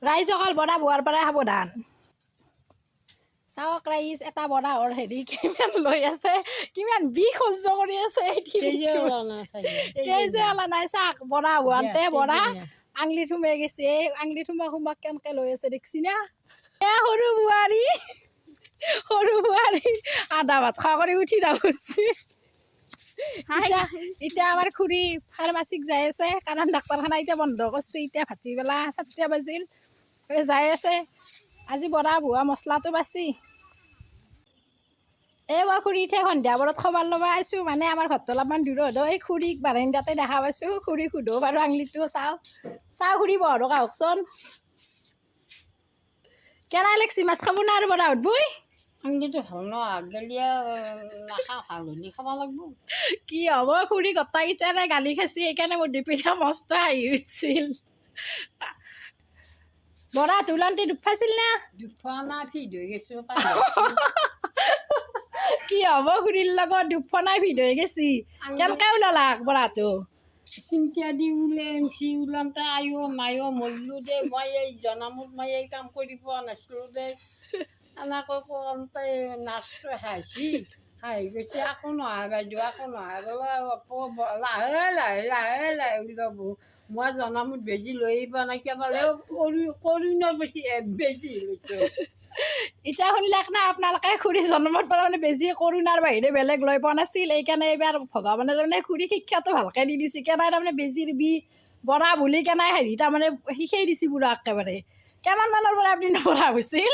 ৰাইজসকল বৰা বোৱাৰ পৰাই সাৱধান চাওক ৰাইজ এটা বৰাহৰ হেৰি কিমান লৈ আছে কিমান বিষ সহ্য কৰি আছে তেজে ওলা নাই চাক বৰা হোৱাতে বৰা আঙুলিত সোমাই গৈছে এই আঙুলিত সোমাক কেনেকে লৈ আছে দেখছি না সৰু বোৱাৰী আধা ভাত খোৱা কৰি উঠি যাবছি এতিয়া আমাৰ খুৰী ফাৰ্মাচীত যাই আছে কাৰণ ডাক্তৰখানা এতিয়া বন্ধ কৰিছে এতিয়া ভাটিবেলা 7টা বাজিল যাই আছে আজি বৰা ভুৱা মছলাটো বাছি এই মই খুৰীতহে সন্ধিয়া বৰত খবৰ ল'ব আহিছোঁ মানে আমাৰ ঘৰটো অলপমান দূৰত এই খুৰীক বাৰান্দাতে দেখা পাইছোঁ খুৰীক সোধো বাৰু আঙুলিটো চাওঁ খুৰী বৰক আহকচোন কেনে লাগছি মাছ খাব না আৰু বৰা উঠবই আঙুলিটো ভাল নহয় গেলিয়ে নাখাওঁ ভাল হ'লে খাব লাগিব কি হ'ব খুৰী গোটাইকেইটাৰে গালি খাইছি সেইকাৰণে মোৰ ডিপিনা মস্ত হাঁহি উঠিছিল বৰা তোলান্তি দুখ পাইছিল না দুখোৱা নাই ফিট হৈ গৈছোঁ কি হ'ব খুৰীৰ লগত দুখ নাই ভিড হৈ গেছি কেনেকৈ ওলালাক বৰাটো চিন্তা দি ওলাওঁতে মায়ো মৰিলোঁ দে মই এই জনামত মই এই কাম কৰি পোৱা নাছিলোঁ দে এনেকৈ কওঁতে নাচটো হাঁহি গৈছে আকৌ নহয় বাইদেউ আকৌ নহয় লাহে লাহে ওলাব মই জনামত বেজি লৈ পোৱা নাই কেৱল কৰিণৰ বেছি বেজি লৈছোঁ এতিয়া শুনিলাক না আপোনালোকে খুৰী জন্মৰ পৰা মানে বেছি কৰোণাৰ বাহিৰে বেলেগ লৈ পোৱা নাছিল এইকাৰণে এইবাৰ ভগৱানে তাৰমানে খুৰী শিক্ষাটো ভালকৈ দি দিছে কেনাই তাৰমানে বেজি দিবি বৰা বুলি কেনাই হেৰি তাৰমানে শিকাই দিছে বুঢ়া একেবাৰে কিমান মানৰ পৰা আপুনি নপঢ়া হৈছিল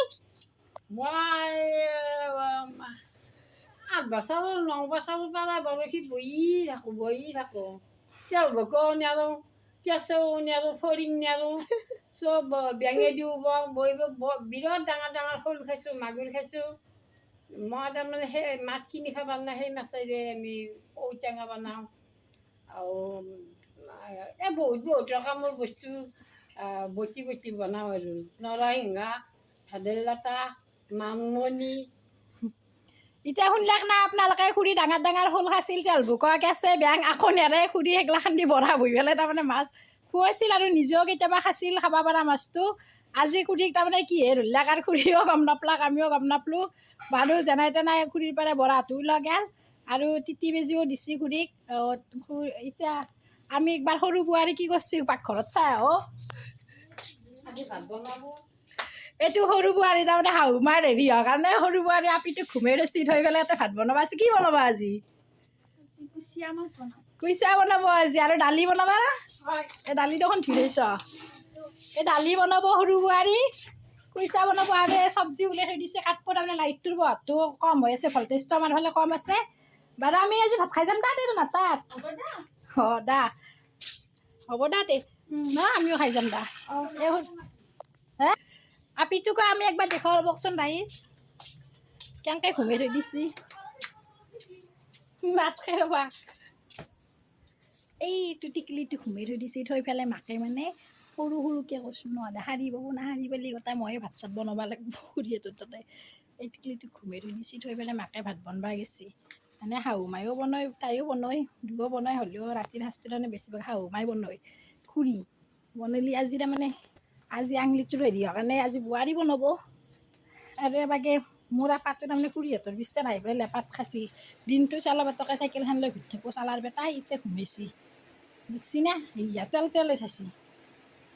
মই 8 বছৰ 9 বছৰৰ পৰা বৰশী বহি থাকোঁ তেল ভকো নিয়ালোঁ কেঁচৌ নিয়ালোঁ ফৰিং নিয়ালোঁ চব বেঙে দিওঁ বিৰাট ডাঙৰ শ'ল খাইছোঁ মাগুৰ খাইছোঁ মই তাৰমানে সেই মাছ কিনি খাব নাই সেই মাছেৰে আমি ঔটেঙা বনাওঁ আৰু এই বহুত ৰকমৰ বস্তু বটি বনাওঁ আৰু নৰসিংহ ভেদাইলতা মানিমুনি এতিয়া শুনিলাক না আপোনালোকে খুৰী ডাঙৰ শ'ল খাইছিল তেল ভুকা কেঁচে বেং আকৌ নেৰে খুৰী সেইগিলাখান দি বৰা বহি পেলাই তাৰমানে মাছ খুৱাইছিল আৰু নিজেও কেতিয়াবা খাইছিল খাব পৰা মাছটো আজি খুৰীক তাৰমানে কিহে ধৰিলাক আৰু খুৰীও গম নাপালাক আমিও গম নাপালোঁ বাৰু যেনাই তেনাই খুৰীৰ পৰা বৰাটো লগাল আৰু তিতি বেজিও দিছে খুৰীক এতিয়া আমি একবাৰ সৰু বোৱাৰী কি কৰিছে পাকঘৰত চাই আহো আজি ভাত বনাব এইটো সৰু বোৱাৰী তাৰমানে শাহু মাৰ হেৰি হোৱাৰ কাৰণে সৰু বোৱাৰী আপিটো ঘুমে ৰচি থৈ পেলাই ইয়াতে ভাত বনাব আছে কি বনাবা আজি কুচিয়া বনাব আজি আৰু দালি বনাবা না এই দালি দেখোন ভিজাইছ এই দালি বনাব সৰু বোৱাৰী কুচিয়া বনাব আৰু এই চব্জি ওলাই থৈ দিছে কাটব তাৰমানে লাইটটোৰ বহাটো কম হৈ আছে ভল্টেজটো আমাৰ ফালে কম আছে বাৰু আমি আজি ভাত খাই যাম দে না তাত হ'ব দা দে না আমিও খাই যাম দা হে আপিটোকো আমি একবাৰ দেখুৱাবকচোন ৰাইজ কেনেকৈ ঘুমাই থৈ দিছি নাথে ৰ'বা এইটো টিকলিটো ঘুমাই থৈ দিছে থৈ পেলাই মাকে মানে সৰুকৈ কৈছোঁ নহ'লে সাৰি পাব নাসাৰি পেলি গোটাই ময়ে ভাত চাত বনাব লাগিব খুৰীহঁতৰ তাতে এই টিকলিটো ঘুমাই থৈ দিছে থৈ পেলাই মাকে ভাত বনাব গেছি মানে শাহু মায়েও বনায় তাইও বনায় দুয়ো বনায় হ'লেও ৰাতিৰ সাঁজটো তাৰমানে বেছিভাগ শাহু মায়ে বনায় খুৰী বনালি আজি তাৰমানে আজি আঙুলিটো হেৰি হোৱাৰ কাৰণে আজি বোৱাৰী বনাব আৰু এবাগে মোৰ আপাটো তাৰমানে খুৰীহঁতৰ বিছনাত আহি পেলাই লেপাত খাইছি দিনটো চালা বাটকে চাইকেলখন লৈ ঘূৰি থাকোঁ চালাৰ বেটাই এতিয়া ঘুমাইছি দেখছি না সেয়া তেলে চাইছি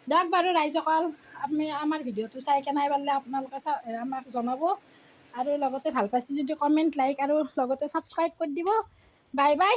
দিয়ক বাৰু ৰাইজসকল আপুনি আমাৰ ভিডিঅ'টো চাই কেনে পাৰিলে আপোনালোকে আমাক জনাব আৰু লগতে ভাল পাইছে যদি কমেণ্ট লাইক আৰু লগতে ছাবস্ক্ৰাইব কৰি দিব বাই বাই